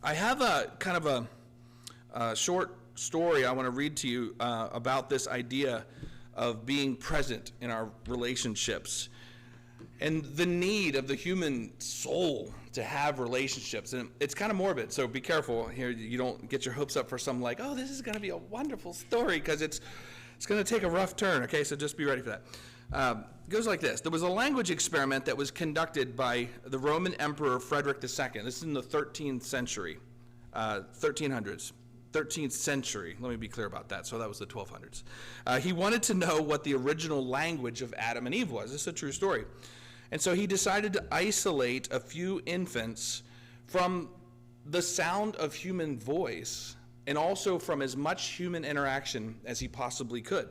I have a kind of a short story I want to read to you about this idea of being present in our relationships and the need of the human soul to have relationships. And it's kind of morbid, so be careful here. You don't get your hopes up for some like, oh, this is going to be a wonderful story, because it's going to take a rough turn, okay? So just be ready for that. It goes like this. There was a language experiment that was conducted by the Roman Emperor Frederick II. This is in the 13th century, 1300s. 13th century, let me be clear about that. So that was the 1200s. He wanted to know what the original language of Adam and Eve was. This is a true story. And so he decided to isolate a few infants from the sound of human voice and also from as much human interaction as he possibly could.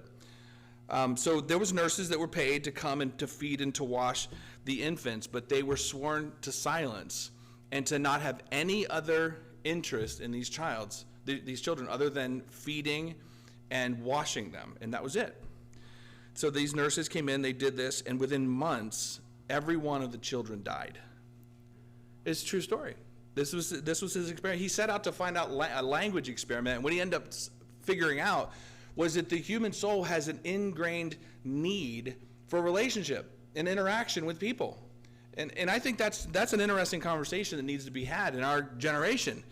So there was nurses that were paid to come and to feed and to wash the infants, but they were sworn to silence and to not have any other interest in these children other than feeding and washing them, and that was it. So these nurses came in, they did this, and within months, every one of the children died. It's a true story. This was his experiment. He set out to find out a language experiment, and what he ended up figuring out was that the human soul has an ingrained need for relationship and interaction with people. And I think that's an interesting conversation that needs to be had in our generation.